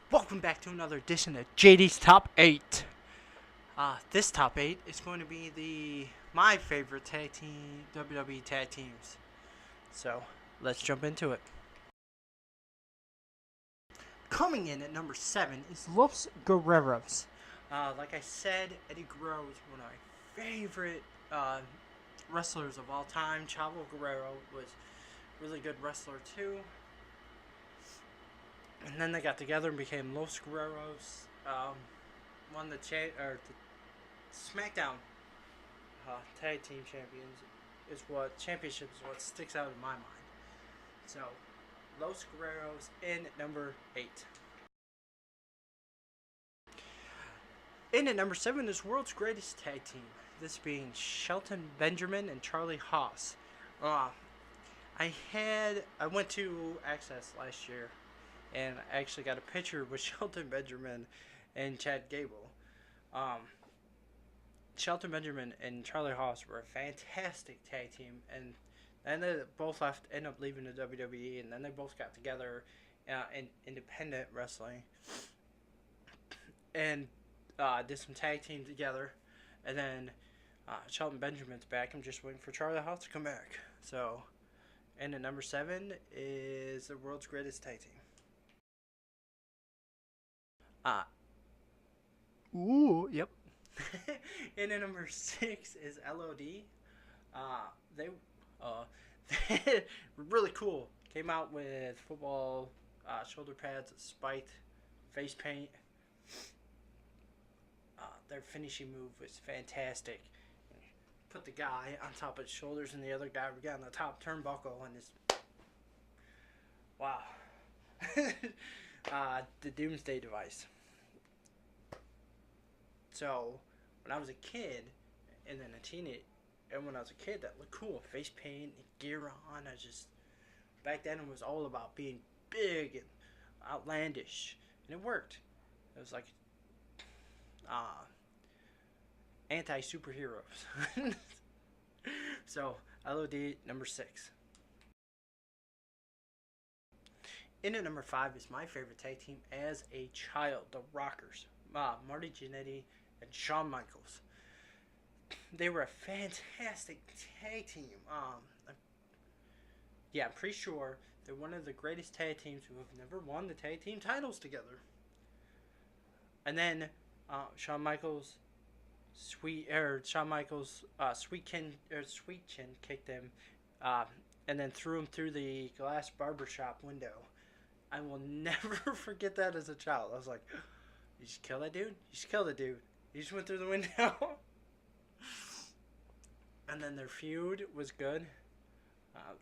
Welcome back to another edition of JD's Top 8. This Top 8 is going to be my favorite tag team, WWE tag teams. So, let's jump into it. Coming in at number 7 is Los Guerreros. Like I said, Eddie Guerrero is one of my favorite wrestlers of all time. Chavo Guerrero was a really good wrestler too. And then they got together and became Los Guerreros. Won the SmackDown Tag Team Champions championship is what sticks out in my mind. So, Los Guerreros in at number 8. In at number 7 is World's Greatest Tag Team. This being Shelton Benjamin and Charlie Haas. I went to Access last year, and I actually got a picture with Shelton Benjamin and Chad Gable. Shelton Benjamin and Charlie Haas were a fantastic tag team, and then they both ended up leaving the WWE, and then they both got together in independent wrestling and did some tag team together, and then Shelton Benjamin's back. I'm just waiting for Charlie Haas to come back. So, and at number 7 is the World's Greatest Tag Team. Yep. And then number 6 is LOD. They were really cool. Came out with football shoulder pads, spiked face paint. Their finishing move was fantastic. Put the guy on top of his shoulders, and the other guy got on the top turnbuckle, and just wow. The Doomsday Device. So, when I was a kid, and then a teenager, and when I was a kid, that looked cool. Face paint, gear on. Back then it was all about being big and outlandish, and it worked. It was like anti-superheroes. So, LOD number 6. In at number 5 is my favorite tag team as a child, the Rockers. Marty Jannetty and Shawn Michaels. They were a fantastic tag team. I'm pretty sure they're one of the greatest tag teams who have never won the tag team titles together. And then Shawn Michaels' Sweet Chin kicked him, and then threw him through the glass barbershop window. I will never forget that as a child. I was like, "You just kill that dude? You just killed the dude. He just went through the window." And then their feud was good.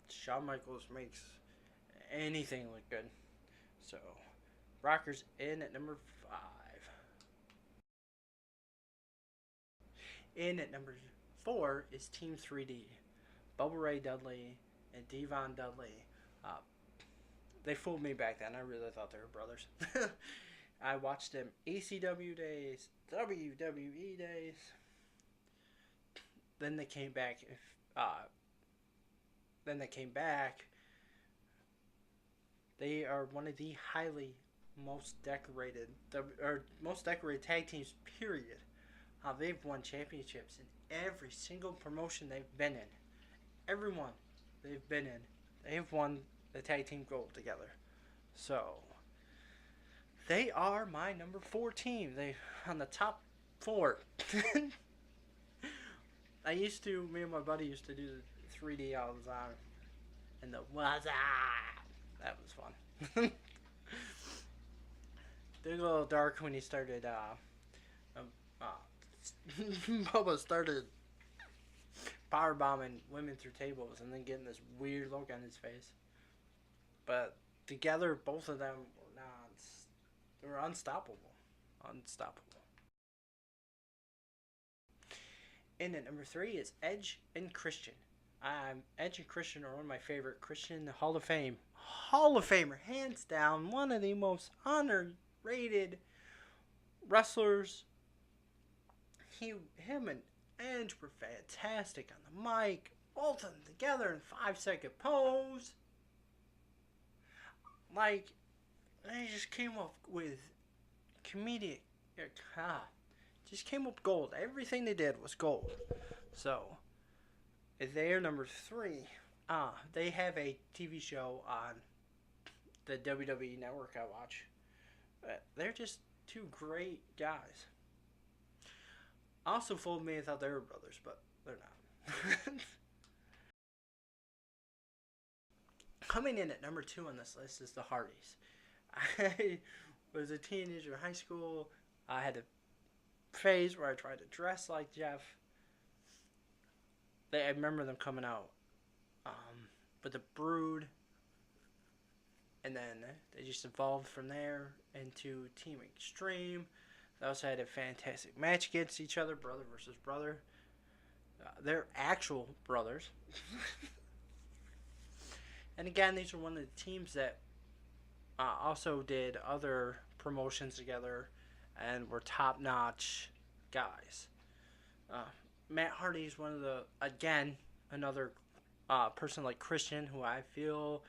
Shawn Michaels makes anything look good. So, Rockers in at number 5. In at number 4 is Team 3D. Bubba Ray Dudley and Devon Dudley. They fooled me back then. I really thought they were brothers. I watched them ECW days, WWE days. Then they came back. They are one of the most decorated tag teams. Period. They've won championships in every single promotion they've been in. Everyone they've been in, they've won the tag team gold together. So they are my number 4 team. They on the top 4. Me and my buddy used to do the 3D all the time, and the what's that was fun. They got a little dark when he started. Bubba started power bombing women through tables and then getting this weird look on his face. But together, both of them were unstoppable. Unstoppable. In at number 3 is Edge and Christian. Edge and Christian are one of my favorite. Christian, Hall of Famer, hands down, one of the most underrated wrestlers. Him and Edge were fantastic on the mic. Both of them together in 5-second pose. Like, they just came up with comedic. Just came up gold. Everything they did was gold. So, they're number 3. They have a TV show on the WWE network I watch. They're just two great guys. Also, fooled me. I thought they were brothers, but they're not. Coming in at number 2 on this list is the Hardys. I was a teenager in high school. I had a phase where I tried to dress like Jeff. I remember them coming out with the Brood, and then they just evolved from there into Team Extreme. They also had a fantastic match against each other, brother versus brother. They're actual brothers. And again, these are one of the teams that also did other promotions together and were top-notch guys. Matt Hardy is one of the, again, another person like Christian who I feel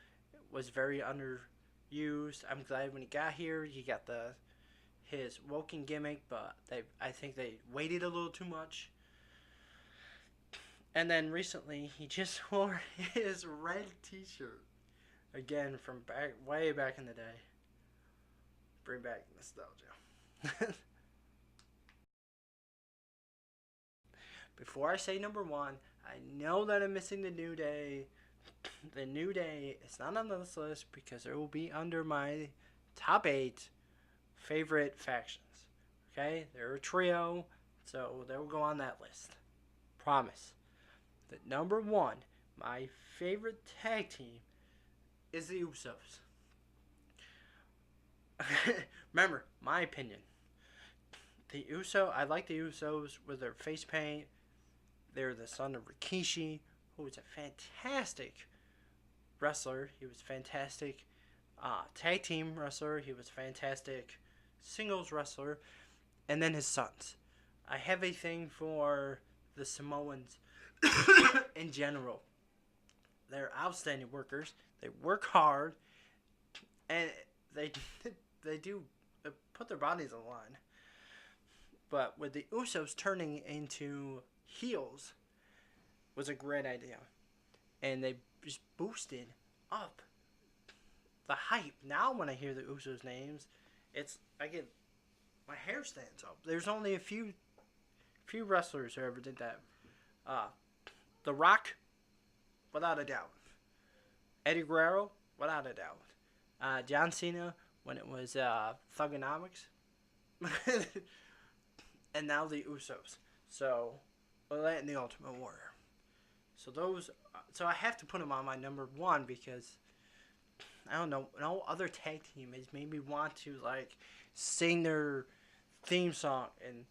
was very underused. I'm glad when he got here, he got his Woken gimmick, but I think they waited a little too much. And then recently, he just wore his red t-shirt. Again, from way back in the day. Bring back nostalgia. Before I say number 1, I know that I'm missing the New Day. The New Day is not on this list because it will be under my top 8 favorite factions. Okay? They're a trio, so they will go on that list. Promise. That number 1, my favorite tag team, is the Usos. Remember, my opinion. I like the Usos with their face paint. They're the son of Rikishi, who was a fantastic wrestler. He was fantastic tag team wrestler. He was fantastic singles wrestler. And then his sons. I have a thing for the Samoans in general. They're outstanding workers. They work hard, and they do put their bodies on the line. But with the Usos turning into heels was a great idea, and they just boosted up the hype. Now when I hear the Usos names, my hair stands up. There's only a few wrestlers who ever did that. The Rock, without a doubt. Eddie Guerrero, without a doubt. John Cena, when it was Thugonomics. And now the Usos. So, and the Ultimate Warrior. So I have to put them on my number 1 because, I don't know, no other tag team has made me want to, sing their theme song and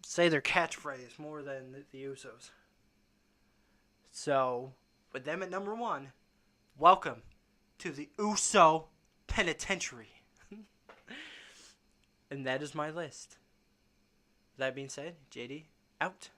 say their catchphrase more than the Usos. So, with them at number 1, welcome to the Uso Penitentiary. And that is my list. That being said, JD, out.